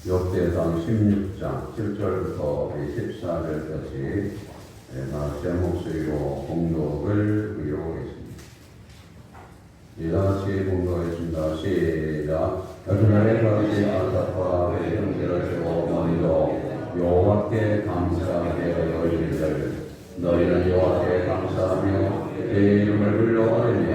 역대상 16장 7절부터 14절까지 제 목소리로 봉독을 의뢰하겠습니다. 이다시 봉독하겠습니다. 시작. 그날에 다시 아사파 그 형제를 세워 먼저 여호와께 감사하게 너희들 너희는 여호와께 감사하며 그의 이름을 불러 아뢰며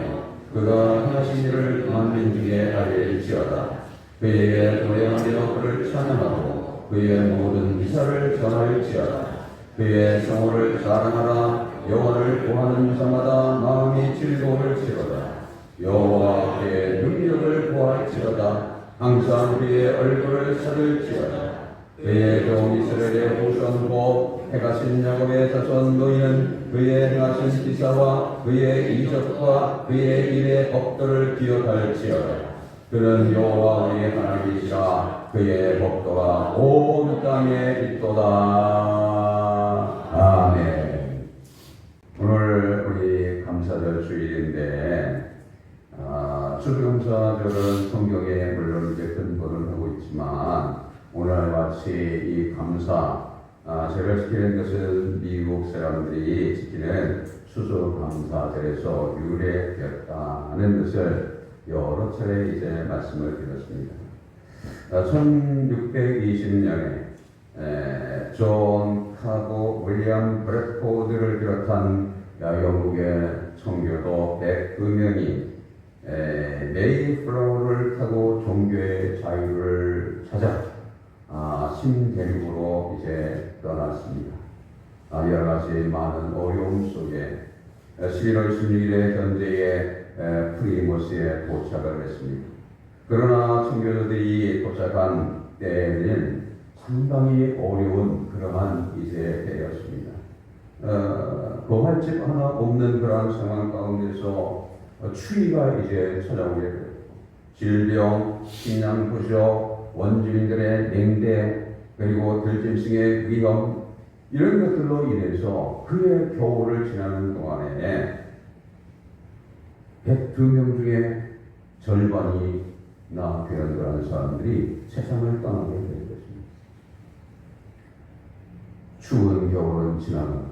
그가 하신 일을 만민 중에 알릴지어다. 그에게 노래하며 그를 찬양하고 그의 모든 기사를 전할지어다. 그의 성호를 자랑하라. 여호와를 구하는 자마다 마음이 즐거울지어다. 여호와 그의 능력을 구할지어다. 항상 그의 얼굴을 찾을지어다. 그의 종 이스라엘의 후손고 행하신 야곱의 자손 너희는 그의 행하신 기사와 그의 이적과 그의 일의 법도를 기억할지어다. 그는 여호와 우리의 하나님이시라. 그의 법도가 온 땅에 있도다. 아멘. 오늘 우리 감사절 주일인데 추수감사절은 성경에 물론 이제 근본을 하고 있지만 오늘 같이 이 감사 제를 지키는 것은 미국 사람들이 지키는 추수감사절에서 유래되었다는 것을 여러 차례 이제 말씀을 드렸습니다. 1620년에 존 카고, 윌리엄 브래포드를 비롯한 영국의 청교도 100명이 메이플라워를 타고 종교의 자유를 찾아 신대륙으로 이제 떠났습니다. 여러 가지 많은 어려움 속에 11월 16일에 현재의 프리모스에 도착을 했습니다. 그러나 청교도들이 도착한 때에는 상당히 어려운 그러한 이제 때였습니다. 거할집 하나 없는 그러한 상황 가운데서 추위가 이제 찾아오게 되고 질병, 식량 부족, 원주민들의 냉대, 그리고 들짐승의 위험 이런 것들로 인해서 그의 겨울을 지나는 동안에 102명 중에 절반이나 되는 그런 사람들이 세상을 떠나게 된 것입니다. 추운 겨울은 지나고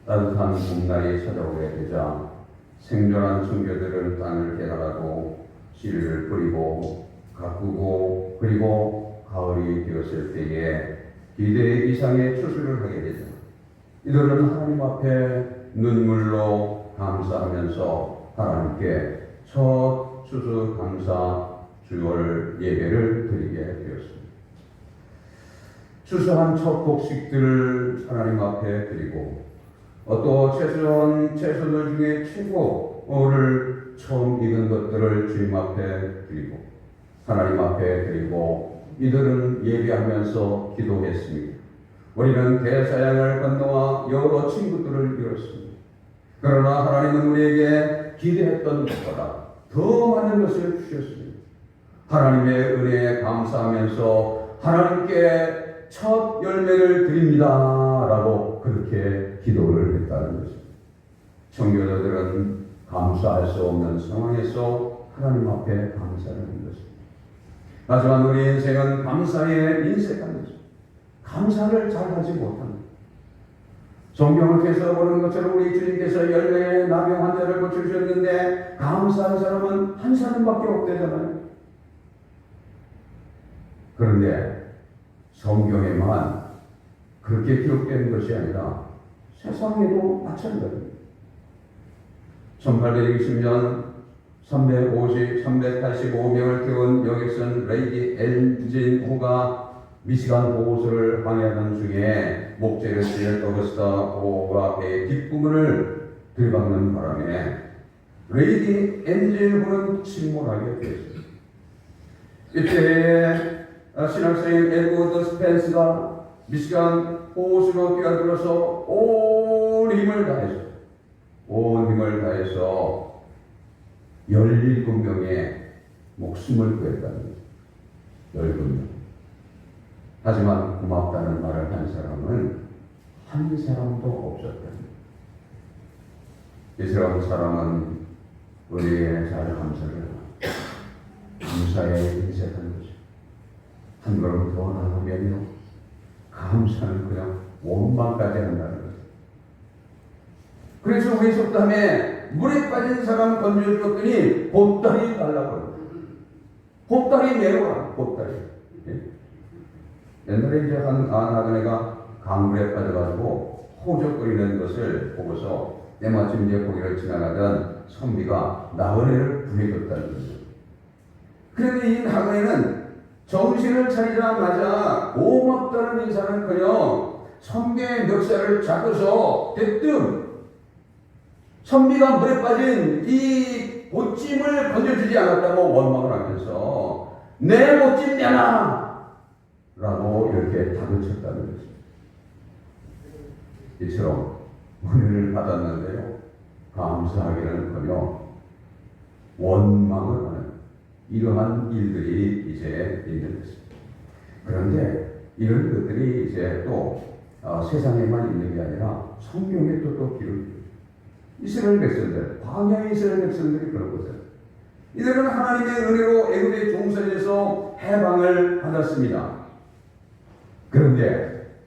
따뜻한 봄날이 찾아오게 되자 생존한 청교들은 땅을 개발하고 씨를 뿌리고 가꾸고 그리고 가을이 되었을 때에 기대 이상의 추수를 하게 되죠. 이들은 하나님 앞에 눈물로 감사하면서 하나님께 첫 추수 감사 주월 예배를 드리게 되었습니다. 추수한 첫 곡식들을 하나님 앞에 드리고 또 채소들 중에 최고를 처음 익은 것들을 주님 앞에 드리고 하나님 앞에 드리고 이들은 예배하면서 기도했습니다. 우리는 대서양을 건너와 여러 친구들을 이뤘습니다. 그러나 하나님은 우리에게 기대했던 것보다 더 많은 것을 주셨습니다. 하나님의 은혜에 감사하면서 하나님께 첫 열매를 드립니다 라고 그렇게 기도를 했다는 것입니다. 청교도들은 감사할 수 없는 상황에서 하나님 앞에 감사를 한 것입니다. 하지만 우리 인생은 감사에 인색한 것입니다. 감사를 잘하지 못합니다. 성경을 통해서 보는 것처럼 우리 주님께서 10명의 나병 환자를 고쳐주셨는데 감사한 사람은 한 사람밖에 없대잖아요. 그런데 성경에만 그렇게 기록된 것이 아니라 세상에도 마찬가지입니다. 1860년 385명을 태운 여객선 레이디 엔진 호가 미시간 보호소를 항해하던 중에 목재를 찔린 어거스타 호가 배의 뒷부분을 들이박는 바람에 레이디 엔진 호는 침몰하게 되었습니다. 이때 신학생인 에드워드 스펜스가 미시간 호수로 뛰어들어서 온 힘을 다해서 17명의 목숨을 구했다는 거죠. 17명. 하지만 고맙다는 말을 한 사람은 한 사람도 없었다. 이스라엘 사람은 우리의 잘 감사를 감사에 인색한 거죠. 한 걸음 더 나가면요, 감사는 그냥 원망까지 한다는 거죠. 그래서 우리 속담에 물에 빠진 사람 건져주었더니 보따리 달라고. 보따리 내려와, 보따리. 예? 옛날에 이제 한 아내가 강물에 빠져가지고 호적거리는 것을 보고서 때마침 이제 거기를 지나가던 선비가 나그네를 구해줬다는 거죠. 그런데 이 나그네는 정신을 차리자마자 고맙다는 인사는커녕 선비의 멱살을 잡고서 대뜸 선비가 물에 빠진 이 옷짐을 건져주지 않았다고 원망을 하면서 내 옷짐 내놔! 라고 이렇게 다그쳤다는 것입니다. 이처럼 은혜를 받았는데요, 감사하기는커녕 원망을 하는 이러한 일들이 이제 있는 것입니다. 그런데 이런 것들이 이제 또 세상에만 있는 게 아니라 성경에 또 기록이 이스라엘 백성들, 광야의 이스라엘 백성들이 그런 거죠. 이들은 하나님의 은혜로 애굽의 종살이에서 해방을 받았습니다. 그런데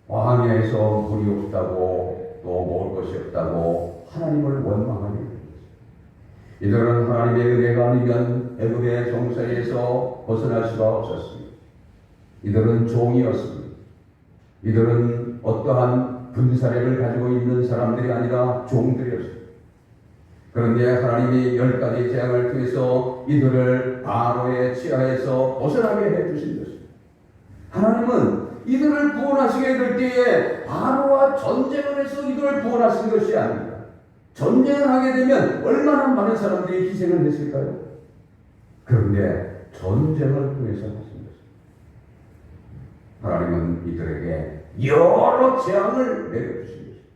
광야에서 물이 없다고 또 먹을 것이 없다고 하나님을 원망하게 됩니다. 이들은 하나님의 은혜가 아니면 애굽의 종살이에서 벗어날 수가 없었습니다. 이들은 종이었습니다. 이들은 어떠한 분사력을 가지고 있는 사람들이 아니라 종들이었습니다. 그런데 하나님이 10가지 재앙을 통해서 이들을 바로의 치하에서 벗어나게 해주신 것입니다. 하나님은 이들을 구원하시게 될 때에 바로와 전쟁을 해서 이들을 구원하신 것이 아닙니다. 전쟁을 하게 되면 얼마나 많은 사람들이 희생을 했을까요? 그런데 전쟁을 통해서 하신 것입니다. 하나님은 이들에게 여러 재앙을 내려주신 것입니다.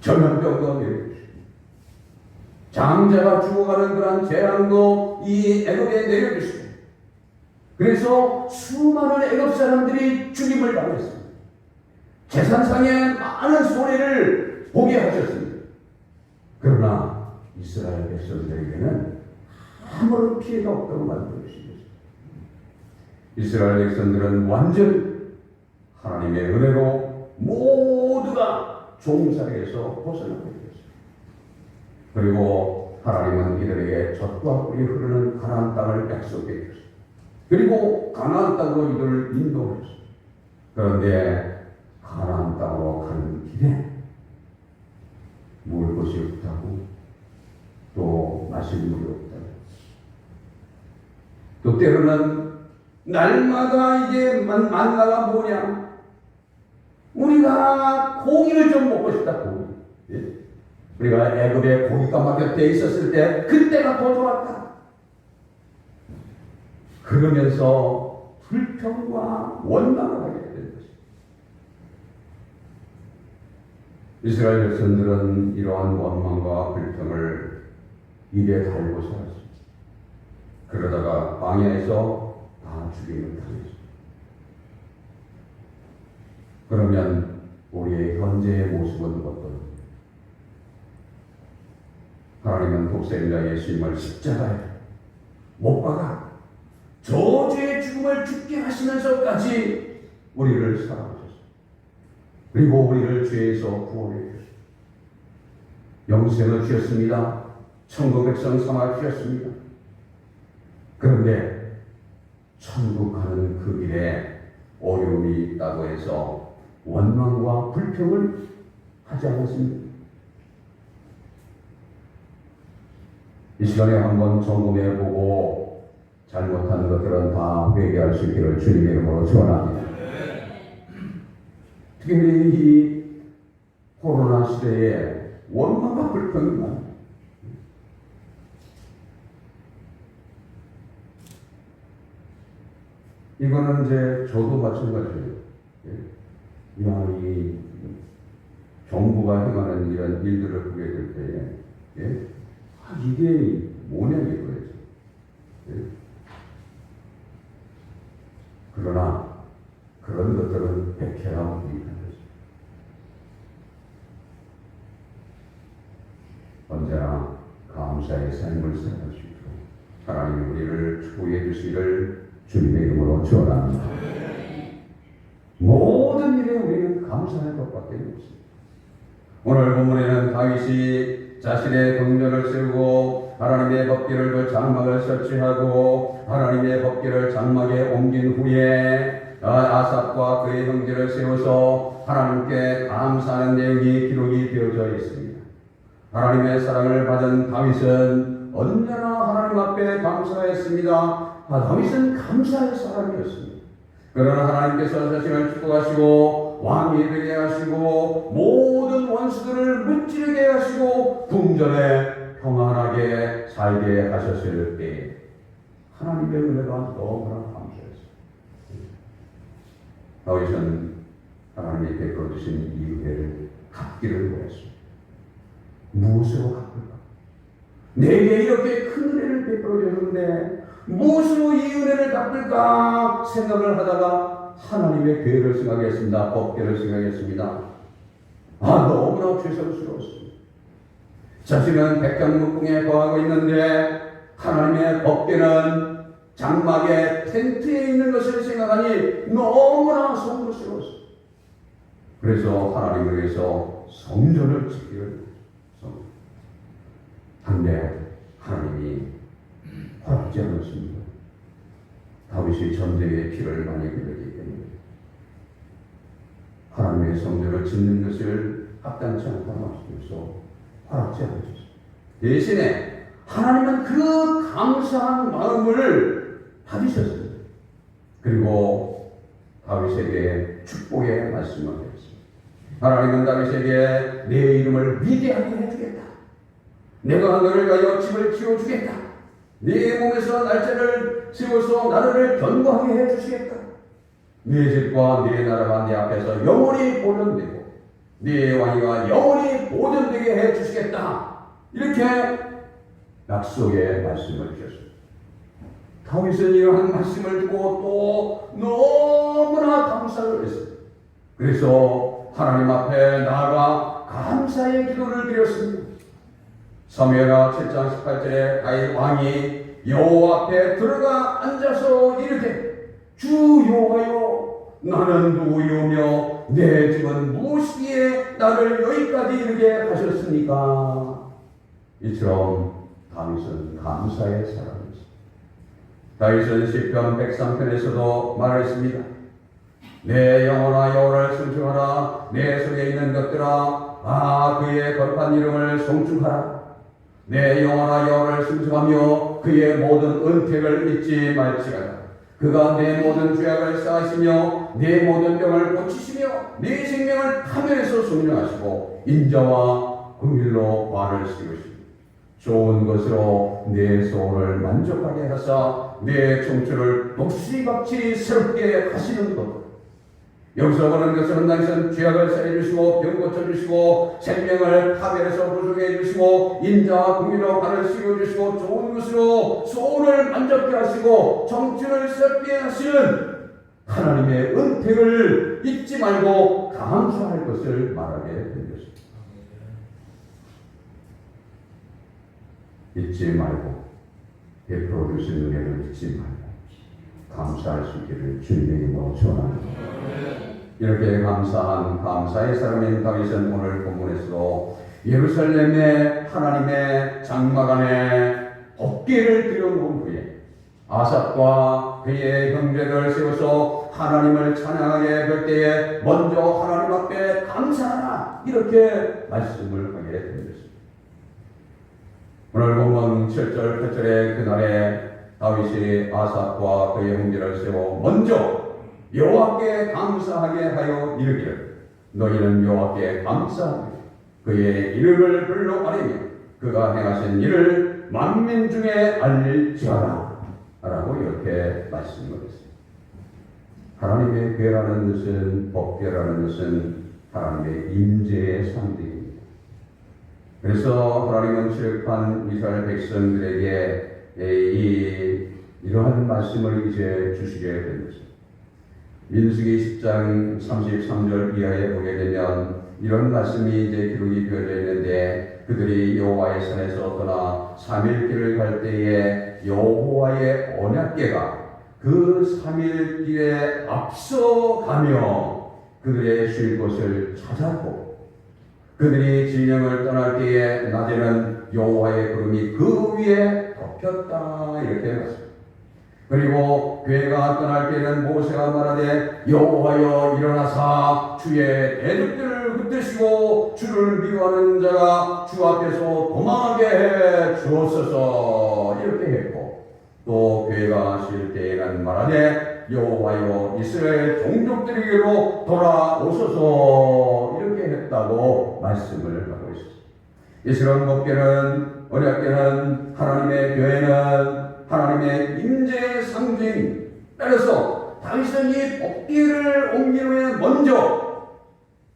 전염병도 내려주십니다. 장자가 죽어가는 그런 재앙도 이 애굽에 내려주십니다. 그래서 수많은 애굽 사람들이 죽임을 당했습니다. 재산상의 많은 손해를 보게 하셨습니다. 그러나 이스라엘 백성들에게는 아무런 피해가 없다고 만들어주신 것입니다. 이스라엘 백성들은 완전히 하나님의 은혜로 모두가 종살이에서 벗어나게 되었습니다. 그리고 하나님은 이들에게 젖과 꿀이 흐르는 가나안 땅을 약속해 주셨습니다. 그리고 가나안 땅으로 이들을 인도하셨습니다. 그런데 가나안 땅으로 가는 길에 먹을 것이 없다고, 또 마실 물이 없다고, 또 때로는 날마다 이제 만나가 뭐냐, 우리가 고기를 좀 먹고 싶다. 고기. 예? 우리가 애굽에 고기가 곁에 있었을 때 그때가 더 좋았다. 그러면서 불평과 원망을 하게 된 것입니다. 이스라엘 백성들은 이러한 원망과 불평을 입에 달고 살았습니다. 그러다가 광야에서 다 죽임을 당했습니다. 그러면 우리의 현재의 모습은 어떤가? 하나님은 독생자 예수님을 십자가에 못 박아 저주의 죽음을 죽게 하시면서까지 우리를 사랑하셨습니다. 그리고 우리를 죄에서 구원해 주셨습니다. 영생을 주셨습니다. 천국 백성 삼아 주셨습니다. 그런데 천국 가는 그 길에 어려움이 있다고 해서 원망과 불평을 하지 않았습니다. 이 시간에 한번 점검해보고 잘못한 것들은 다 회개할 수 있기를 주님의 이름으로 축원합니다. 특히 이 코로나 시대에 원망과 불평이 많아요. 이거는 이제 저도 마찬가지예요. 이 정부가 행하는 이런 일들을 보게 될 때에, 예? 이게 뭐냐 이거예요. 예? 그러나 그런 것들은 백해라 무익한 것입니다. 언제나 감사의 삶을 살아갈 수 있도록 하나님이 우리를 축복해 주시기를 주님의 이름으로 축원합니다. 모든 일에 우리는 감사할 것밖에 없습니다. 오늘 본문에는 다윗이 자신의 경전을 세우고 하나님의 법궤를 그 장막을 설치하고 하나님의 법궤를 장막에 옮긴 후에 아삽과 그의 형제를 세워서 하나님께 감사하는 내용이 기록이 되어져 있습니다. 하나님의 사랑을 받은 다윗은 언제나 하나님 앞에 감사했습니다. 다윗은 감사의 사람이었습니다. 그러나 하나님께서 자신을 축복하시고 왕이 되게 하시고 모든 원수들을 무찌르게 하시고 궁전에 평안하게 살게 하셨을 때에 하나님의 은혜가 너무나 감사했습니다. 다윗은 하나님이 베풀어 주신 이 은혜를 갚기를 원했습니다. 무엇으로 갚을까? 내게 이렇게 큰 은혜를 베풀어 줬는데 무엇으로 이 은혜를 갚을까 생각을 하다가 하나님의 궤를 생각했습니다. 법궤를 생각했습니다. 너무나 죄송스러웠습니다. 자신은 백향목궁에 거하고 있는데 하나님의 법궤는 장막의 텐트에 있는 것을 생각하니 너무나 송구스러웠습니다. 그래서 하나님을 위해서 성전을 짓기를 한데 하나님이 허락지 않았습니다. 다윗이 전쟁의 피를 많이 흘렸기 때문에 하나님의 성전을 짓는 것을 합당치 않다고 하시면서 허락지 않으셨습니다. 대신에 하나님은 그 감사한 마음을 받으셨습니다. 그리고 다윗에게 축복의 말씀을 드렸습니다. 하나님은 다윗에게 내 이름을 위대하게 해주겠다. 내가 너를 위하여 집을 지어주겠다. 네 몸에서 날짜를 세워서 나라를 견고하게 해주시겠다. 네 집과 네 나라가 네 앞에서 영원히 보존되고 네 왕위가 영원히 보존되게 해주시겠다. 이렇게 약속의 말씀을 주셨습니다. 다윗은 이러한 말씀을 듣고 또 너무나 감사를 했습니다. 그래서 하나님 앞에 나아가 감사의 기도를 드렸습니다. 사무엘하 7장 18절에 다윗 왕이 여호와 앞에 들어가 앉아서 이르되 주 여호와여 나는 누구이오며 내 집은 무엇이기에 나를 여기까지 이르게 하셨습니까? 이처럼 다윗은 감사의 사람이었습니다. 다윗은 시편 103편에서도 말했습니다. 내 영혼아 여호와를 순종하라. 내 속에 있는 것들아 그의 거룩한 이름을 송축하라. 내 영혼아 여호와를 순종하며 그의 모든 은택을 잊지 말지어다. 그가 내 모든 죄악을 사하시며 내 모든 병을 고치시며 내 생명을 하늘에서 순종하시고 인자와 긍휼로 관을 씌우시고 좋은 것으로 내 소원을 만족하게 하사 내 청춘을 녹슬이같이 새롭게 하시는 것. 여기서 보는 것은 하나님은 죄악을 사해주시고 병 고쳐주시고 생명을 타멸에서 부족해 주시고 인자와 긍휼로 관을 씌워주시고 좋은 것으로 소원을 만족케 하시고 청춘을 새롭게 하시는 하나님의 은택을 잊지 말고 감사할 것을 말하게 된 것입니다. 잊지 말고 베풀어 주신 은혜를 잊지 말고 감사할 수 있기를 주님의 이름으로 축원합니다. 이렇게 감사한 감사의 사람인 다윗은 오늘 본문에서도 예루살렘의 하나님의 장막 안에 법궤를 들여놓은 후에 아삽과 그의 형제를 세워서 하나님을 찬양하게 될 때에 먼저 하나님 앞에 감사하라 이렇게 말씀을 하게 된 것입니다. 오늘 본문 7절 8절에 그날에 다윗이 아삽과 그의 형제를 세워 먼저 여호와께 감사하게 하여 이르기를 너희는 여호와께 감사하며 그의 이름을 불러 아뢰며 그가 행하신 일을 만민 중에 알릴지어다 라고 이렇게 말씀을 했습니다. 하나님의 궤라는 것은 법궤라는 것은 하나님의 임재의 상징입니다. 그래서 하나님은 출애굽한 이스라엘 백성들에게 이러한 말씀을 이제 주시게 된 것입니다. 민수기 10장 33절 이하에 보게 되면 이런 말씀이 이제 기록이 되어져 있는데 그들이 여호와의 산에서 떠나 3일 길을 갈 때에 여호와의 언약궤가 그 3일 길에 앞서가며 그들의 쉴 곳을 찾았고 그들이 진영을 떠날 때에 낮에는 여호와의 구름이 그 위에 덮였다 이렇게 말했습니다. 그리고 교회가 떠날 때는 모세가 말하되 여호와여 일어나사 주의 대적들을 흩으시고 주를 미워하는 자가 주 앞에서 도망하게 해 주옵소서 이렇게 했고 또 교회가 쉴 때에는 말하되 여호와여 이스라엘 종족들에게로 돌아오소서 이렇게 했다고 말씀을 하고 있습니다. 이스라엘 법궤는 언약궤는 하나님의 교회는 하나님의 임재의 상징. 따라서 당신은 이 법궤를 옮긴 후에 먼저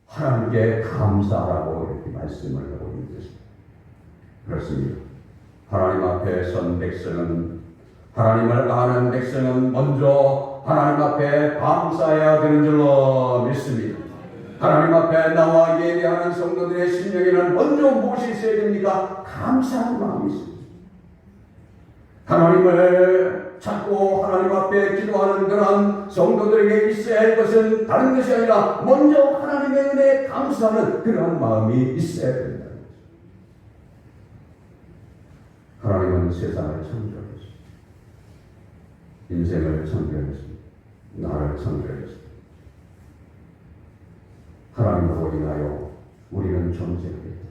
하나님께 감사하라고 이렇게 말씀을 하고 있는 것입니다. 그렇습니다. 하나님 앞에 선 백성은 하나님을 아는 백성은 먼저 하나님 앞에 감사해야 되는 줄로 믿습니다. 하나님 앞에 나와 예배하는 성도들의 심령에는 먼저 무엇이 있어야 됩니까? 감사하는 마음이 있습니다. 하나님을 찾고 하나님 앞에 기도하는 그런 성도들에게 있어야 할 것은 다른 것이 아니라 먼저 하나님의 은혜에 감사하는 그런 마음이 있어야 된다. 하나님은 세상을 창조하셨습니다. 인생을 창조하셨습니다. 나를 창조하셨습니다. 하나님으로 인하여 우리는 존재하게 됩니다.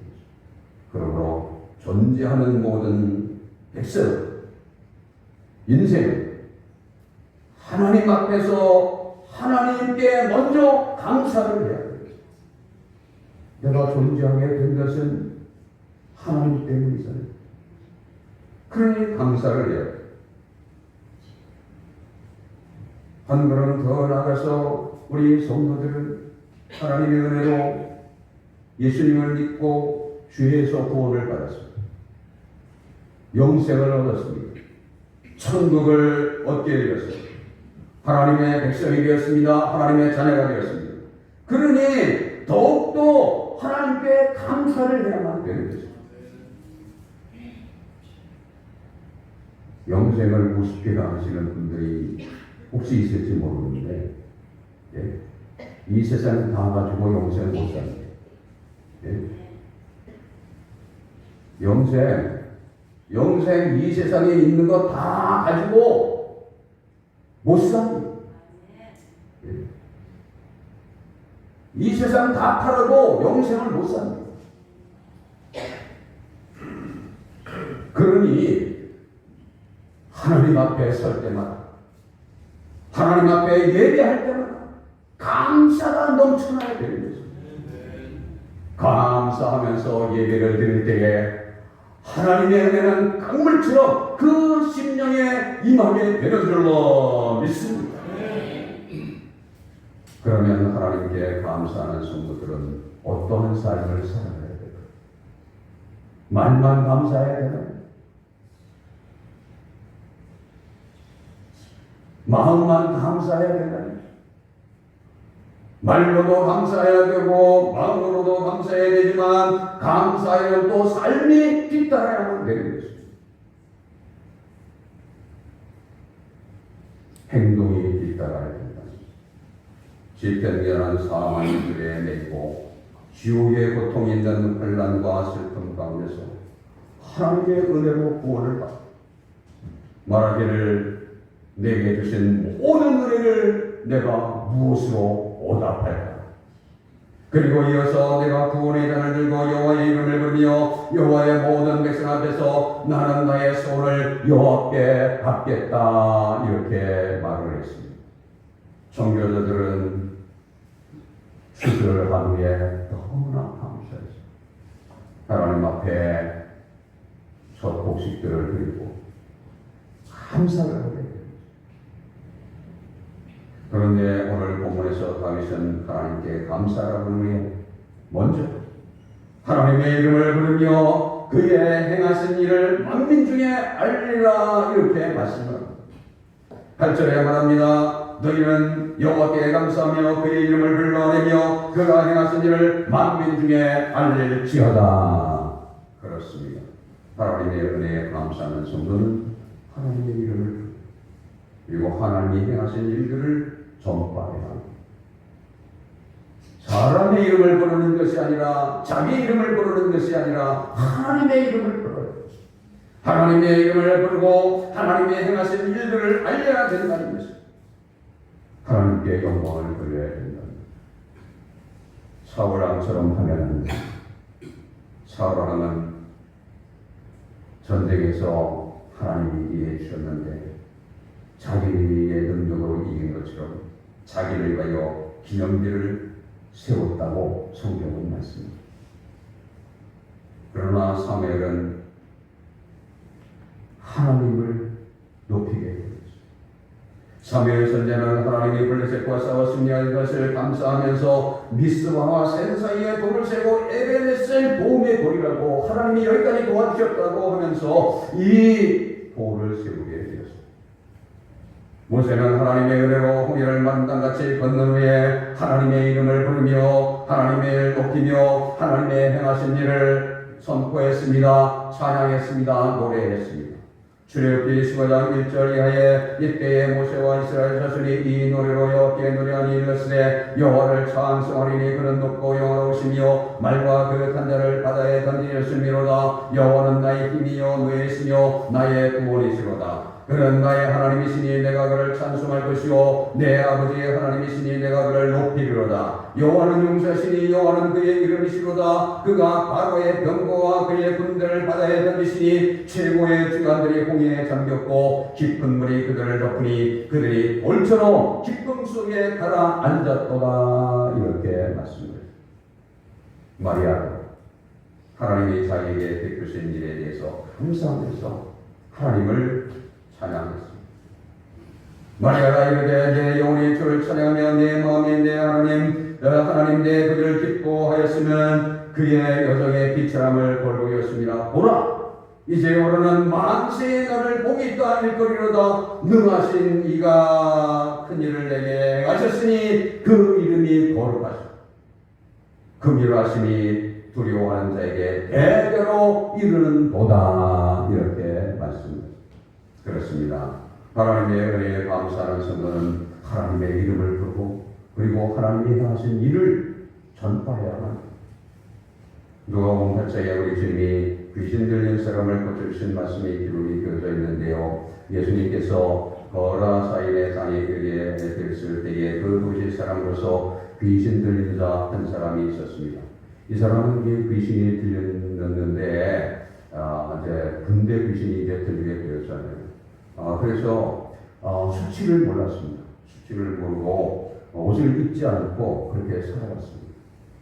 그러므로 존재하는 모든 백성 인생은 하나님 앞에서 하나님께 먼저 감사를 해야 됩니다. 내가 존재하게 된 것은 하나님 때문이잖아요. 그러니 감사를 해야 돼요. 한 걸음 더 나가서 우리 성도들은 하나님의 은혜로 예수님을 믿고 주에서 구원을 받았습니다. 영생을 얻었습니다. 천국을 얻게 되었습니다. 하나님의 백성이 되었습니다. 하나님의 자녀가 되었습니다. 그러니 더욱더 하나님께 감사를 해야만 되는 것입니다. 영생을 무섭게 하시는 분들이 혹시 있을지 모르는데 예? 이 세상 다 가지고 영생을 못 삽니다. 예? 영생 이 세상에 있는 거 다 가지고 못 삽니다. 예? 이 세상 다 팔아도 영생을 못 삽니다. 그러니 하나님 앞에 설 때마다 하나님 앞에 예배할 때마다 감사가 넘쳐나야 되는 것입니다. 감사하면서 예배를 드릴 때에 하나님의 은혜는 강물처럼 그 심령에 임하게 되는 줄로 믿습니다. 그러면 하나님께 감사하는 성도들은 어떠한 삶을 살아가야 될까요? 말만 감사해야 되나요? 마음만 감사해야 되나요? 말로도 감사해야 되고 마음으로도 감사해야 되지만 감사해야 또 삶이 뒤따라야만 되는 것입니다. 행동이 뒤따라야 된다. 지편면한 사망의 길에 내리고 지옥의 고통이 있는 환난과 슬픔 가운데서 하나님의 은혜로 구원을 받고 말하기를 내게 주신 모든 은혜를 내가 무엇으로 보답할까? 그리고 이어서 내가 구원의 잔을 들고 여호와의 이름을 부르며 여호와의 모든 백성 앞에서 나는 나의 소원을 여호와께 갚겠다 이렇게 말을 했습니다. 청교도들은 수술을 한 후에 너무나 감사했습니다. 하나님 앞에 첫 곡식들을 드리고 감사를 하게 됩니다. 그런데 오늘 본문에서 다윗은 하나님께 감사라는 후에 먼저 하나님의 이름을 부르며 그의 행하신 일을 만민 중에 알리라 이렇게 말씀합니다. 8절에 말합니다. 너희는 여호와께 감사하며 그의 이름을 불러내며 그가 행하신 일을 만민 중에 알릴지어다. 그렇습니다. 하나님의 은혜에 감사하는 성도는 하나님의 이름을 그리고 그리고 하나님이 행하신 일들을 전파해야 합니다. 사람의 이름을 부르는 것이 아니라 자기 이름을 부르는 것이 아니라 하나님의 이름을 부르는 것입니다. 하나님의 이름을 부르고 하나님의 행하신 일들을 알려야 된다는 것입니다. 하나님께 영광을 돌려야 된다는 것입니다. 사울왕처럼 하면 안 됩니다. 사울왕은 전쟁에서 하나님이 이기해 주셨는데 자기의 능력으로 이긴 것처럼 자기를 위하여 기념비를 세웠다고 성경은 말씀합니다. 그러나 사무엘은 하나님을 높이게 되었습니다. 사무엘 선지자는 하나님이 블레셋과 싸워 승리한 것을 감사하면서 미스바와 센 사이에 돌을 세고 에베네셀 도움의 돌이라고 하나님이 여기까지 도와주셨다고 하면서 이 돌을 세우게 되었습니다. 모세는 하나님의 은혜로 홍해를 만땅같이 건넌 후에 하나님의 이름을 부르며 하나님을 높이며 하나님의 행하신 일을 선포했습니다. 찬양했습니다. 노래했습니다. 출애굽기 15장 1절 이하에 이때에 모세와 이스라엘 자손이 이 노래로 여호와께 노래하니 이르시되 여호와를 찬송하리니 그는 높고 영화로우시며 말과 그 탄자를 바다에 던지셨음이로다. 여호와는 나의 힘이요 노예시며 나의 구원이시로다. 그는 나의 하나님이시니 내가 그를 찬송할 것이요 내 아버지의 하나님이시니 내가 그를 높이리로다. 여호와는 용사시니 여호와는 그의 이름이시로다. 그가 바로의 병거와 그의 군대를 바다에 던지시니 최고의 주관들이 홍해에 잠겼고 깊은 물이 그들을 덮으니 그들이 돌처럼 기쁨 속에 가라앉았도다. 이렇게 말씀을 마리아가 하나님이 자기에게 베푸신 일에 대해서 감사하면서 하나님을 찬양했습니다. 마리아가 이르되 내 영혼이 주를 찬양하며 내 마음이 내 하나님 내 그를 기뻐하였으면 그의 여정의 비참함을 벌고였습니다. 보라 이제 오르는 만세의 날을 복이 있다 일거리로다. 능하신 이가 큰 일을 내게 행하셨으니 그 이름이 거룩하시다. 금일하심이 두려워하는 자에게 대대로 이르는 도다. 이렇게 말씀합니다. 그렇습니다. 하나님의 은혜에 감사하는 성도는 하나님의 이름을 부르고 그리고 하나님이 행하신 일을 전파해야 합니다. 누가복음 8장에 우리 주님이 귀신 들린 사람을 고쳐주신 말씀이 기록이 되어져 있는데요. 예수님께서 거라사인의 땅에 그에게 들었을 때에 그 도시 사람으로서 귀신 들린 자 한 사람이 있었습니다. 이 사람은 귀신이 들렸는데 이제 군대 귀신이 이제 들리게 되었잖아요. 그래서 수치를 몰랐습니다. 수치를 모르고 옷을 입지 않고 그렇게 살아갔습니다.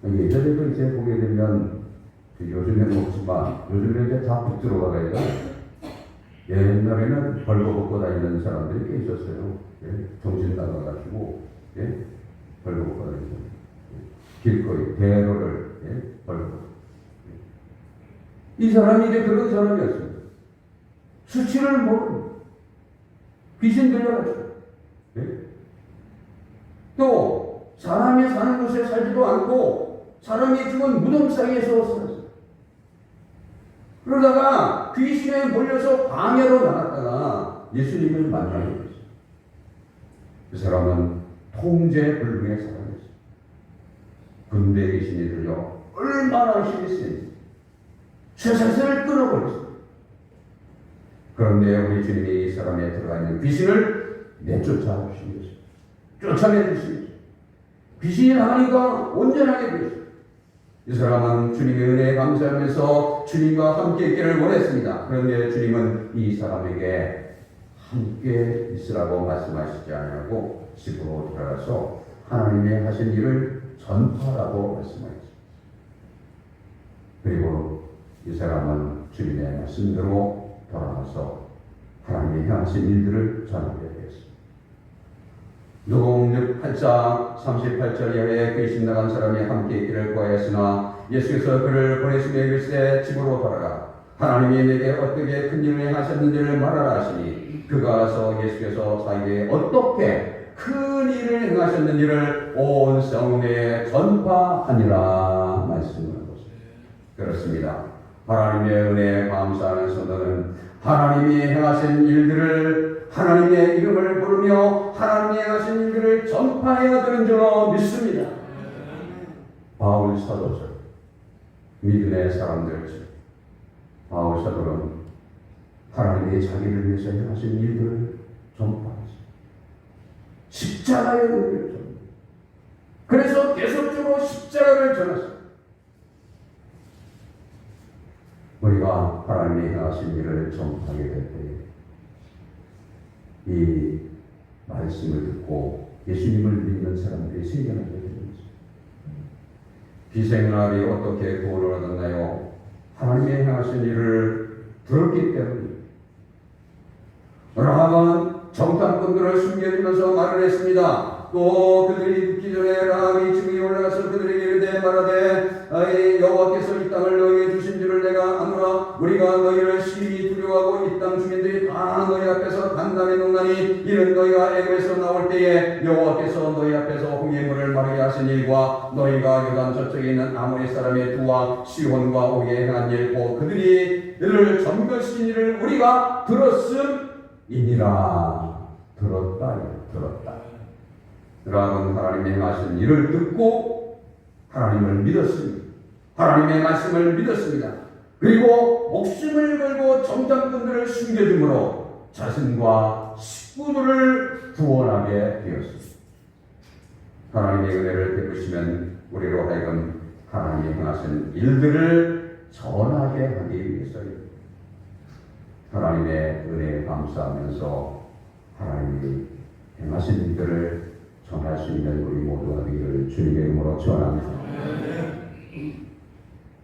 예전에도 이제 보게 되면 요즘에는 없지만 요즘에 이제 다 북 들어가야 돼요. 옛날에는 벌거벗고 다니는 사람들이 꽤 있었어요. 정신 나가가지고 벌거벗고 다니는 길거리 대로를 벌거벗고 이 사람이 이제 그런 사람이었습니다. 수치를 모르고 귀신 들려가지고 또 사람이 사는 곳에 살지도 않고 사람이 죽은 무덤 사이에서 살았어요. 그러다가 귀신에 몰려서 광야로 나갔다가 예수님을 만나게 됐어요. 그 사람은 통제불능의 사람이었어요. 군대 귀신이 들려 얼마나 힘이 세는지 쇠사슬을 끊어버렸어요. 그런데 우리 주님이 이 사람에 들어가 있는 귀신을 내쫓아 주신 것입니다. 쫓아내 주신 것입니다. 귀신이 나가니까 온전하게 되었습니다. 이 사람은 주님의 은혜에 감사하면서 주님과 함께 있기를 원했습니다. 그런데 주님은 이 사람에게 함께 있으라고 말씀하시지 않냐고 집으로 돌아가서 하나님의 하신 일을 전파하라고 말씀하셨습니다. 그리고 이 사람은 주님의 말씀대로 돌아가서 하나님이 행하신 일들을 전하게 되었습니다. 누가복음 8장 38절 이하에 귀신 나간 사람이 함께 있기를 구하였으나 예수께서 그를 보내시며 이르시되 집으로 돌아가 하나님이 내게 어떻게 큰 일을 행하셨는지를 말하라 하시니 그가 가서 예수께서 자기에게 어떻게 큰 일을 행하셨는지를 온 성내에 전파하니라 말씀하는 것입니다. 그렇습니다. 하나님의 은혜에 감사하는 성도는 하나님이 행하신 일들을 하나님의 이름을 부르며 하나님의 하신 일들을 전파해야 되는 줄로 믿습니다. 바울 사도처럼 믿음의 사람들처럼 바울 사도는 하나님의 자기를 위해서 하신 일들을 전파하죠. 십자가의 의미를 전합니다. 그래서 계속적으로 십자가를 전하십니다. 우리가 하나님의 행하신 일을 전파하게 될 때 이 말씀을 듣고 예수님을 믿는 사람들이 생겨나게 되는 것입니다. 비생활이 어떻게 구원을 얻었나요? 하나님의 행하신 일을 들었기 때문입니다. 라합은 정탐꾼들을 숨겨주면서 말을 했습니다. 또 그들이 듣기 전에 라합이 증이 올라가서 그들에게 이르되 말하되 여호와께서 이 땅을 너희에게 주신 줄을 내가 아노라. 우리가 너희를 심히 두려워하고 이 땅 주민들이 다 너희 앞에서 단단히 녹나니 이는 너희가 애굽에서 나올 때에 여호와께서 너희 앞에서 홍해 물을 마르게 하신 일과 너희가 요단 저쪽에 있는 아모리 사람의 두와 시혼과 오게 행한 일고 그들이 너를 전멸시킨 일을 우리가 들었음이니라. 들었다. 라합은 하나님의 행하신 일을 듣고 하나님을 믿었습니다. 하나님의 말씀을 믿었습니다. 그리고 목숨을 걸고 정탐꾼들을 숨겨줌으로 자신과 식구들을 구원하게 되었습니다. 하나님의 은혜를 베푸시면 우리로 하여금 하나님의 행하신 일들을 전하게 하기 위해서입니다. 하나님의 은혜에 감사하면서 하나님이 행하신 일들을 전할 수 있는 우리 모두가 되기를 주님의 이름으로 축원합니다.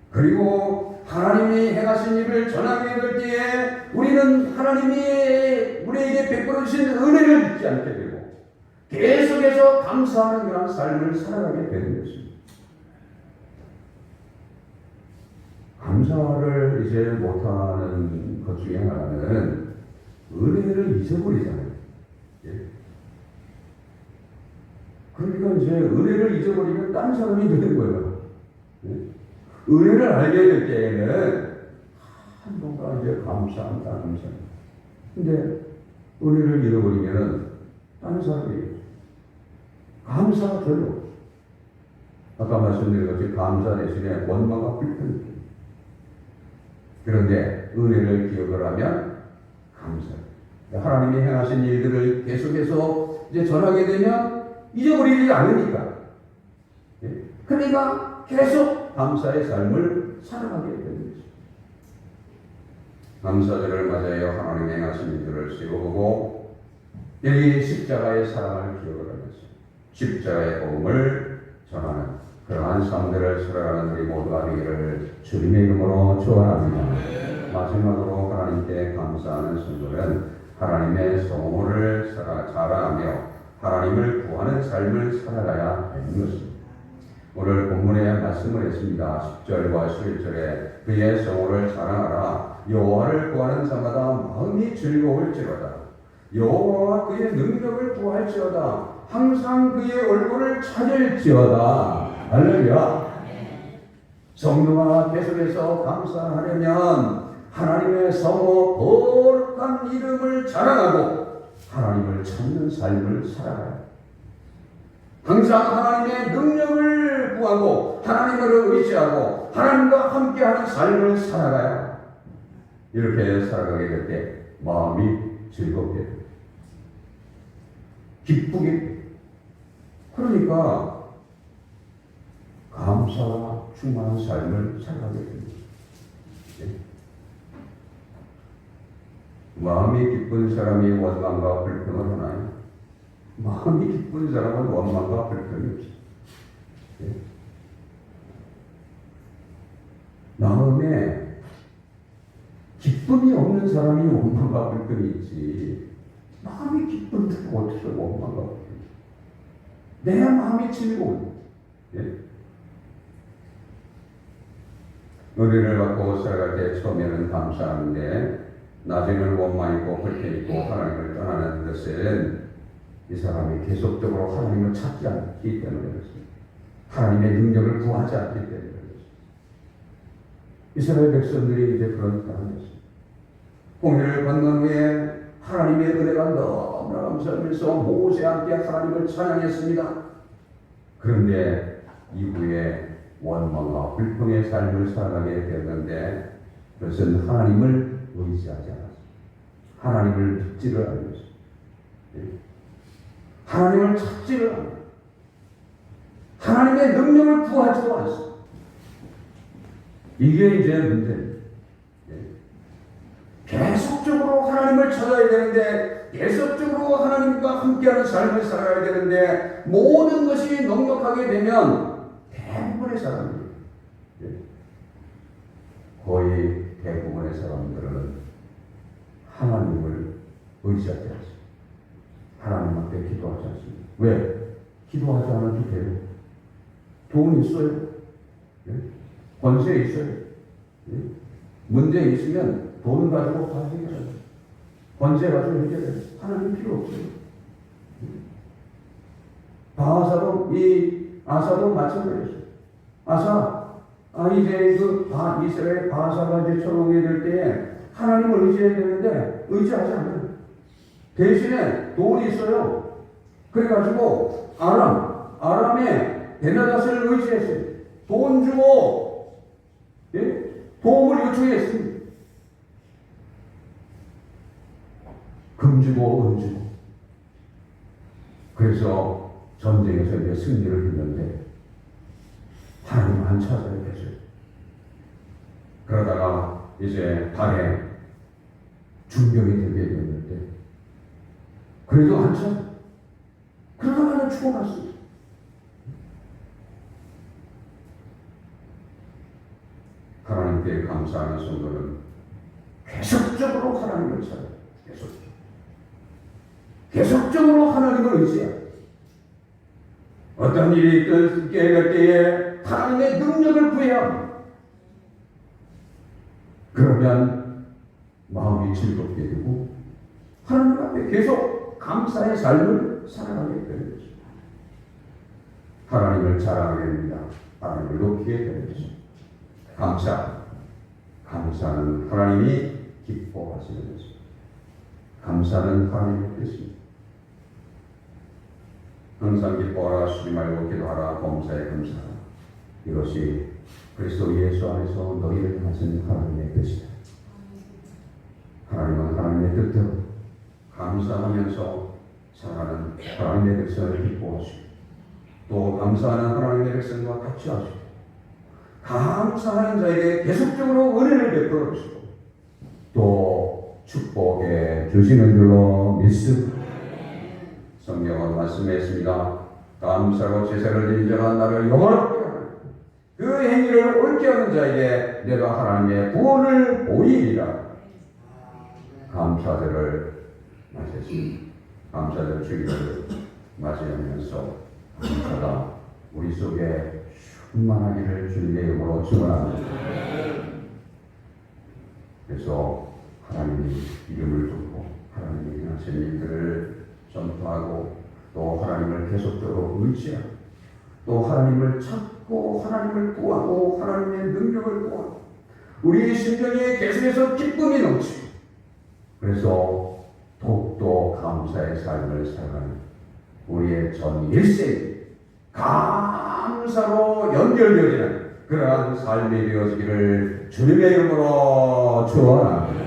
그리고 하나님이 행하신 일을 전하게 될 때에 우리는 하나님이 우리에게 베풀어 주신 은혜를 잊지 않게 되고 계속해서 감사하는 그런 삶을 살아가게 되는 것입니다. 감사를 이제 못하는 것 중에 하나는 은혜를 잊어버리잖아요. 그러니까 이제 은혜를 잊어버리면 딴 사람이 되는 거예요. 은혜를 알게 될 때에는 뭔가 이제 감사한다. 근데 은혜를 잃어버리면 딴 사람이 감사가 별로 없어요. 아까 말씀드린 것처럼 감사 대신에 원망과 불평이. 그런데 은혜를 기억을 하면 감사해요. 하나님이 행하신 일들을 계속해서 이제 전하게 되면 잊어버리지 않으니까. 그러니까 계속 감사의 삶을 살아가게 되는 것입니다. 감사절을 맞아요. 하나님의 행하신 일들을 세워보고 여기 십자가의 사랑을 기억을 하면서 십자가의 복음을 전하는 그러한 삶들을 살아가는 우리 모두가 되기를 주님의 이름으로 축원합니다. 마지막으로 하나님께 감사하는 성도는 하나님의 성호를 자라하며 하나님을 구하는 삶을 살아가야 되는 것입니다. 오늘 본문에 말씀을 했습니다. 10절과 11절에 그의 성호를 자랑하라. 여호와를 구하는 자마다 마음이 즐거울지어다. 여호와와 그의 능력을 구할지어다. 항상 그의 얼굴을 찾을지어다. 할렐루야. 성도가 계속해서 감사하려면 하나님의 성호 거룩한 이름을 자랑하고 하나님을 찾는 삶을 살아가요. 항상 하나님의 능력을 구하고 하나님을 의지하고 하나님과 함께하는 삶을 살아가요. 이렇게 살아가게 될 때 마음이 즐겁게 돼요. 기쁘게 돼요. 그러니까 감사와 충만한 삶을 살아가게 됩니다. 마음이 기쁜 사람이 원망과 불평을 하나요? 마음이 기쁜 사람은 원망과 불평이 없어요. 마음에 기쁨이 없는 사람이 원망과 불평이 있지. 마음이 기쁜데 어디서 원망과 불평이 있지? 내 마음이 즐거워. 은혜를 받고 살아갈 때 처음에는 감사하는데 나중에는 원망 있고 불평 있고 하나님을 떠나는 것은 이 사람이 계속적으로 하나님을 찾지 않기 때문에 그렇습니다. 하나님의 능력을 구하지 않기 때문에 그렇습니다. 이스라엘 백성들이 이제 그런 것입니다. 홍해를 건넌 후에 하나님의 은혜가 너무나 감사하면서 모세와 함께 하나님을 찬양했습니다. 그런데 이후에 원망과 불평의 삶을 살아가게 됐는데 그것은 하나님을 의지하지 않았습니다. 하나님을 믿지를 않았습니다. 하나님을 찾지를 않았습니다. 하나님의 능력을 구하지도 않습니다. 이게 이제 문제입니다. 계속적으로 하나님을 찾아야 되는데, 계속적으로 하나님과 함께하는 삶을 살아야 되는데, 모든 것이 넉넉하게 되면 대부분의 사람들이, 거의 대부분의 사람들은 하나님을 의지하지 않습니다. 하나님한테 기도하지 않습니다. 왜? 기도하지 않아도 돼요. 돈 있어요. 권세 있어요. 문제 있으면 돈 가지고 다 해결해요. 권세 가지고 해결해요. 하나님 필요 없어요. 아사도 마찬가지였어요. 이제 이스라엘 바사가 이제 처형이 될 때에 하나님을 의지해야 되는데 의지하지 않아요. 대신에 돈이 있어요. 그래가지고 아람의 베나닷을 의지했어요. 돈 주고 도움을 요청했습니다. 금 주고 은 주고. 그래서 전쟁에서 이제 승리를 했는데 하나님만 찾아야 되죠. 그러다가 이제 달에 중병이 되게 됐는데 그래도 안 찾아. 그러다가 죽어갔어요. 하나님께 감사하는 성도는 계속적으로 하나님을 찾아요. 계속적으로 하나님을 의지해요. 어떤 일이 있게 될 때에 하나님의 능력을 구해야 합니다. 그러면 마음이 즐겁게 되고 하나님 앞에 계속 감사의 삶을 살아가게 되는 것입니다. 하나님을 자랑하게 됩니다. 하나님을 높이게 되는 것입니다. 감사는 하나님이 기뻐하시는 것입니다. 감사는 하나님의 뜻입니다. 항상 기뻐하라, 쉬지 말고 기도하라, 범사에 감사하라. 이것이 그리스도 예수 안에서 너희를 하신 하나님의 뜻이다. 하나님은 하나님의 뜻대로 감사하면서 살아가는 하나님의 백성을 기뻐하시고 또 감사하는 하나님의 백성과 같이 하시고 감사하는 자에게 계속적으로 은혜를 베풀어 주시고 또 축복해 주시는 줄로 믿습니다. 성경은 말씀했습니다. 감사로 제사를 드린 자가 나를 영원롭게 하라. 그 행위를 옳게 하는 자에게 내가 하나님의 구원을 보이리라. 감사절을 맞이했습니다. 감사절 주기를 맞이하면서 감사가 우리 속에 충만하기를 주님의 이름으로 축원합니다. 그래서 하나님이 이름을 두고 하나님이 하신 일들을 전파하고 또 하나님을 계속적으로 의지하고 또 하나님을 찾고 하나님을 구하고 하나님의 능력을 구하고 우리 심정에 계속해서 기쁨이 넘치고 그래서 더욱더 감사의 삶을 살아가는 우리의 전 일생이 감사로 연결되어지는 그러한 삶이 되어지기를 주님의 이름으로 축원합니다.